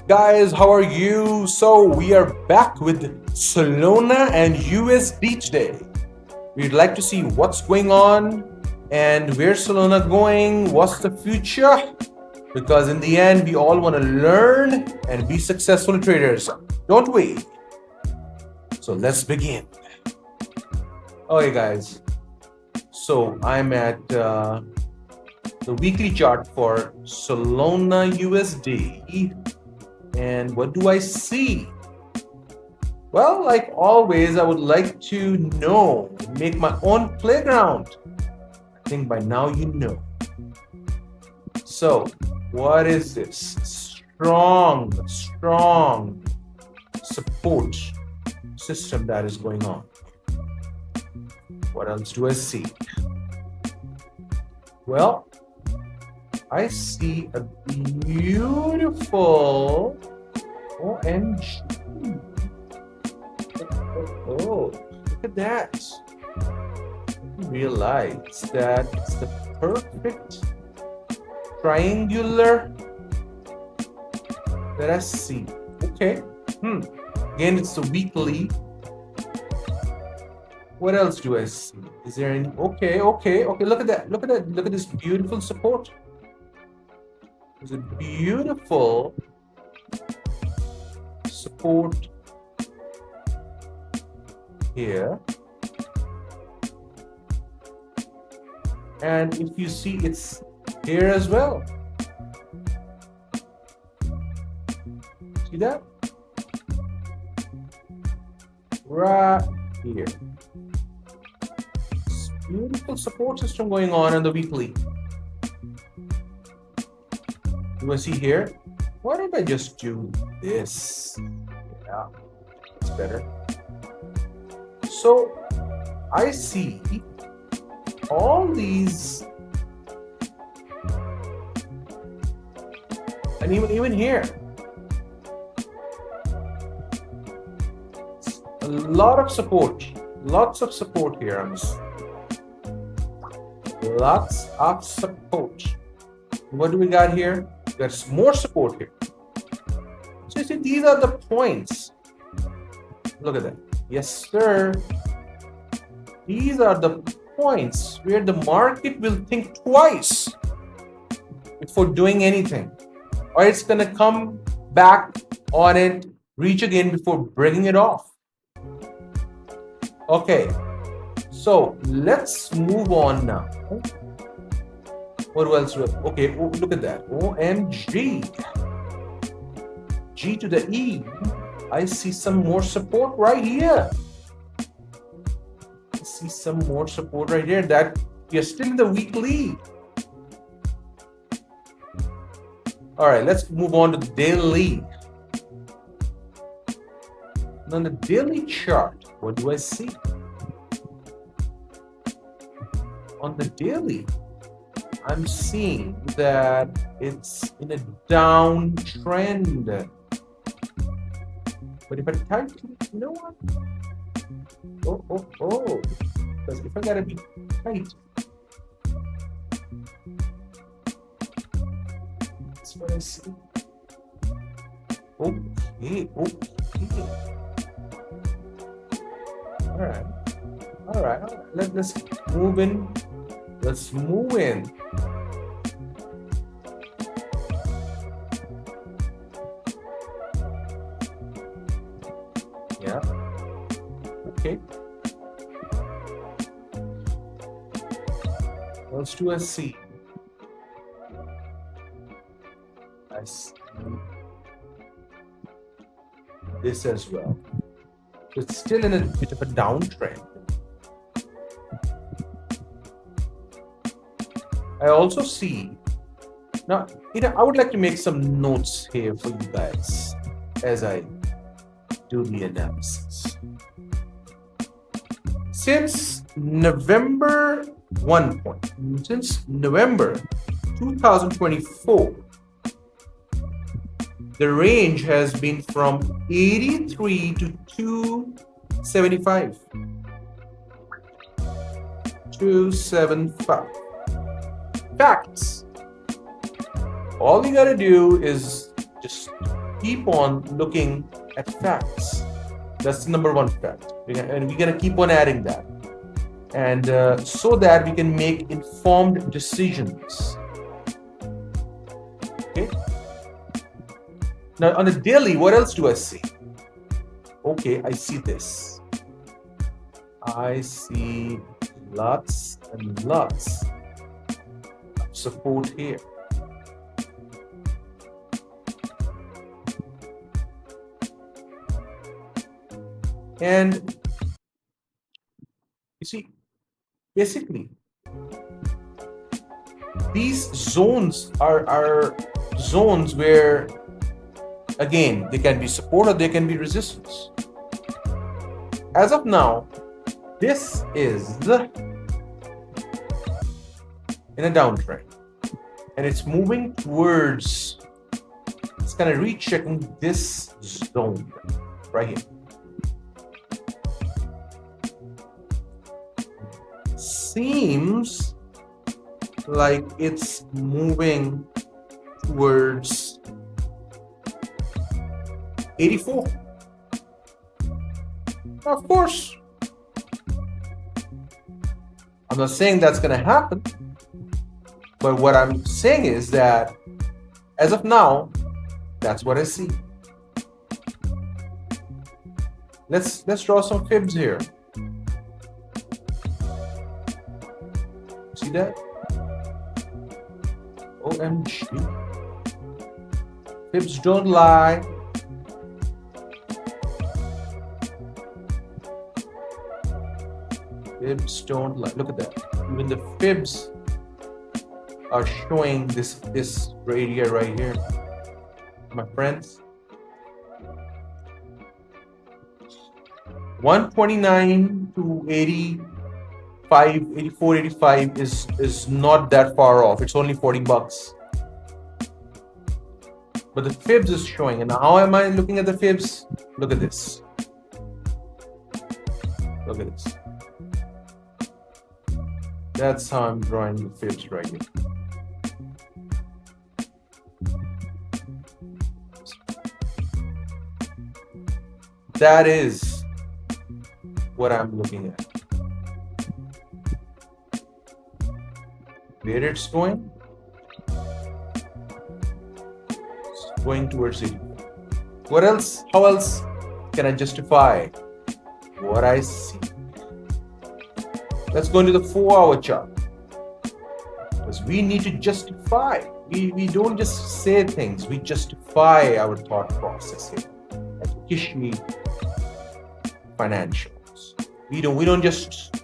guys, how are you? So we are back with Solana and USD today. We'd like to see what's going on and where's Solana going, what's the future, because in the end we all want to learn and be successful traders, don't we? So let's begin. Okay guys, so I'm at the weekly chart for Solana USD. And what do I see? Well, like always, I would like to know, make my own playground. I think by now you know. So, what is this? Strong support system that is going on. What else do I see? Well, I see a beautiful OMG. Oh, look at that. You realize that it's the perfect triangular that I see. Okay. Again, it's the weekly. What else do I see? Is there any? Okay. Look at that. Look at this beautiful support. There's a beautiful support here, and if you see, it's here as well. See that? Right here. This beautiful support system going on in the weekly. Do I see here? Why don't I just do this? Yeah, it's better. So I see all these, and even here, a lot of support, lots of support here. Lots of support. What do we got here? There's more support here. So you see, these are the points. Look at that. Yes, sir. These are the points where the market will think twice before doing anything, or it's going to come back on it, reach again before breaking it off. Okay, so let's move on now. What else? Okay, look at that. OMG. G to the E. I see some more support right here. I see some more support right here. That we are still in the weekly. All right, let's move on to the daily. On the daily chart, what do I see? On the daily, I'm seeing that it's in a downtrend. But if I type, you know what? Oh. Because if I gotta be tight, that's what I see. Okay. All right. Let's move in. Let's move in. Yeah. Okay. Let's do a C. I see this as well. So it's still in a bit of a downtrend. I also see, now, I would like to make some notes here for you guys as I do the analysis. Since November 2024, the range has been from 83 to 275. 275. Facts. All you gotta do is just keep on looking at facts. That's the number one fact. And we're going to keep on adding that. And so that we can make informed decisions. Okay. Now on a daily, what else do I see? Okay, I see this. I see lots and lots of support here. And you see, basically, these zones are zones where, again, they can be support or they can be resistance. As of now, this is in a downtrend, and it's moving towards, it's kind of rechecking this zone right here. Seems like it's moving towards 84. Of course, I'm not saying that's going to happen, but what I'm saying is that as of now, that's what I see. Let's draw some fibs here. See that? OMG. Fibs don't lie. Fibs don't lie. Look at that. Even the fibs are showing this area right here, my friends. 129 to 85, 84, 85 is not that far off. It's only 40 bucks. But the fibs is showing. And how am I looking at the fibs? Look at this. Look at this. That's how I'm drawing the fibs right here. That is what I'm looking at. Where it's going? It's going towards it. What else? How else can I justify what I see? Let's go into the 4-hour chart. Because we need to justify. We don't just say things, we justify our thought process here. At Kishmi Financials. We don't just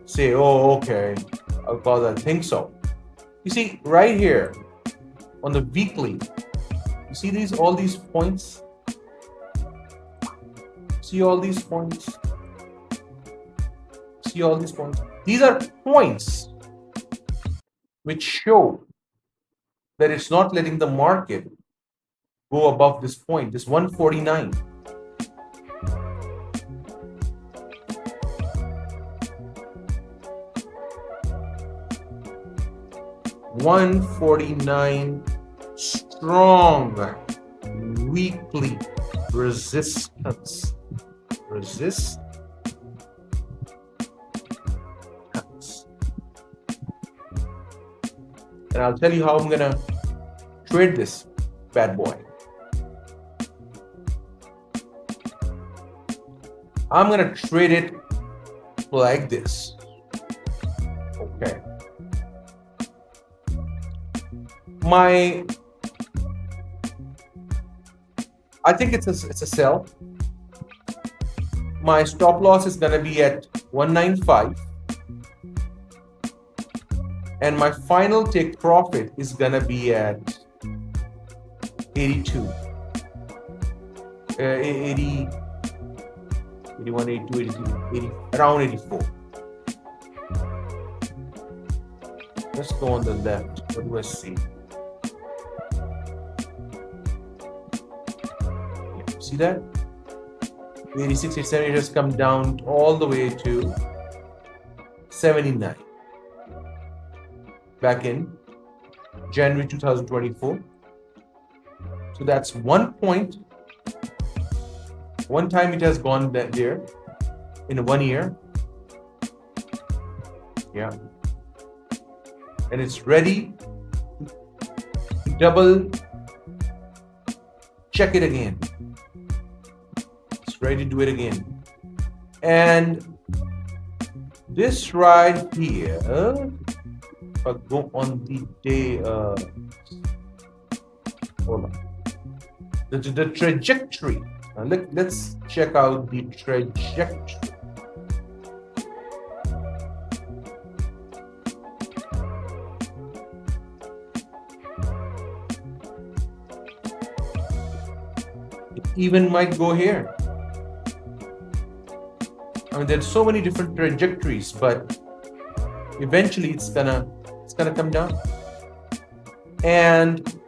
say, oh, okay, I'll call that, think so. You see, right here on the weekly, you see all these points? See all these points? See all these points? These are points which show that it's not letting the market go above this point, this 149. $149 strong weekly resistance. And I'll tell you how I'm gonna trade this bad boy. I'm gonna trade it like this. Okay. I think it's a sell. My stop loss is gonna be at 195. And my final take profit is gonna be at 82. 80, 81, 82, 83, 80, around 84. Let's go on the left. What do I see? Yeah, see that? 86, 87, it has come down all the way to 79. Back in January 2024. So that's one point One time it has gone there in 1 year. Yeah. And it's ready to double check it again. It's ready to do it again. And this right here, if I go on the day, hold on, the trajectory. Let's check out the trajectory. It even might go here. I mean, there's so many different trajectories, but eventually it's gonna come down. And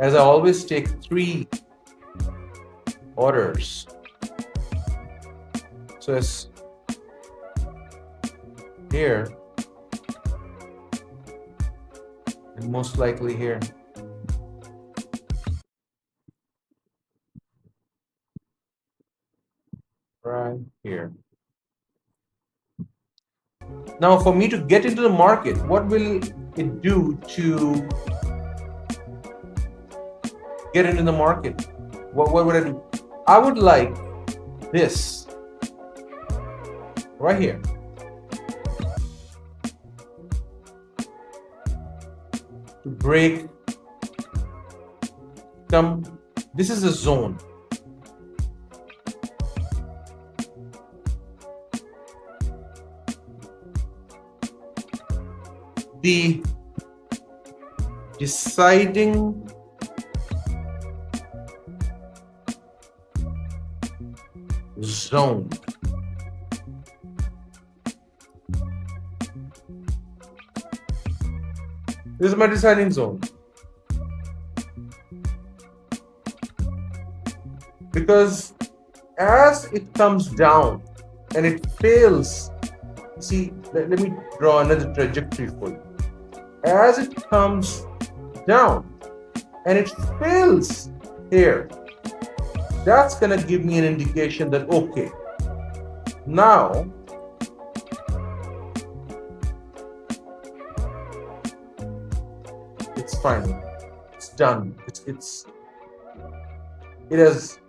as I always take 3 orders, so it's here and most likely here. Right here. Now, for me to get into the market, what will it do to get into the market? What would I do? I would like this right here. To break this is a zone. The deciding zone. This is my deciding zone. Because as it comes down and it fails, see, let me draw another trajectory for you. As it comes down and it fails here, that's going to give me an indication that, okay, now it's fine, it's done, it has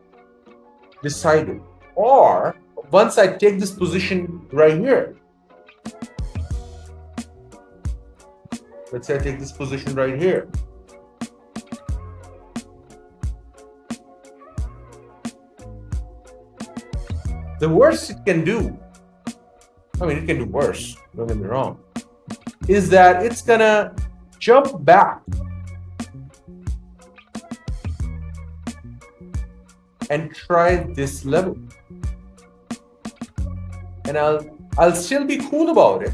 decided. Or once I take this position right here, let's say I take this position right here, the worst it can do, I mean, it can do worse, don't get me wrong, is that it's gonna jump back and try this level. And I'll still be cool about it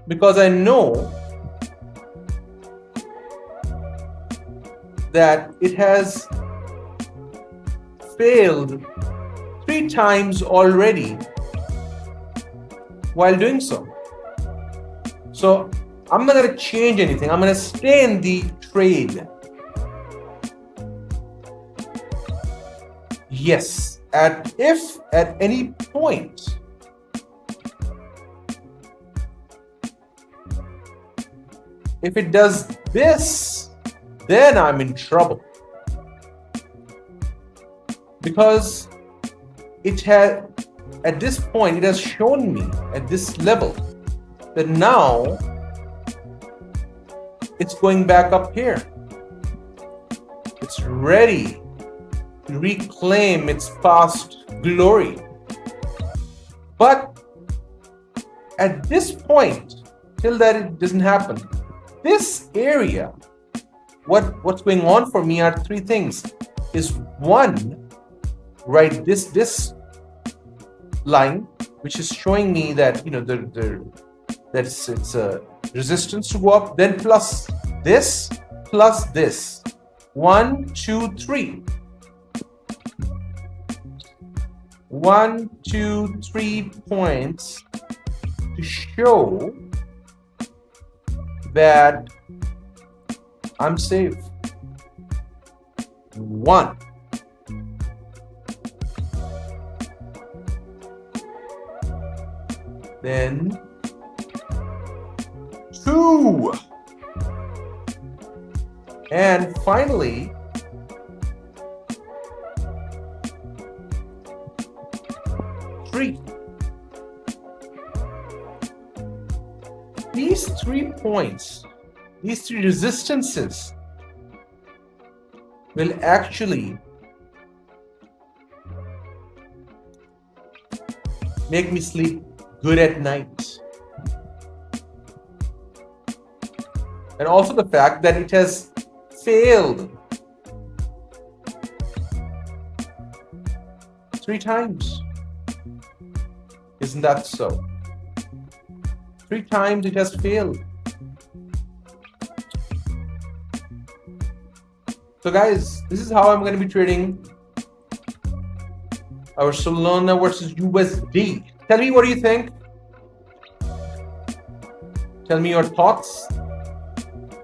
because I know that it has failed 3 times already while doing so. So I'm not going to change anything. I'm going to stay in the trade. Yes, if at any point if it does this, then I'm in trouble. Because it had, at this point, it has shown me at this level that now it's going back up here. It's ready to reclaim its past glory. But at this point, till that it doesn't happen, this area, what's going on for me are 3 things. Is one, right, this line, which is showing me that, you know, that it's a resistance to go up, then plus this, 1, 2, 3. 1, 2, 3 points to show that I'm safe. 1. Then 2. And finally, 3. These 3 points, these 3 resistances will actually make me sleep good at night. And also the fact that it has failed 3 times. Isn't that so? 3 times it has failed. So guys, this is how I'm going to be trading our Solana versus USD. Tell me, what do you think? Tell me your thoughts.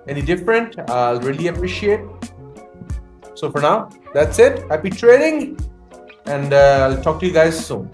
Any different? I'll really appreciate. So for now, that's it. Happy trading, and I'll talk to you guys soon.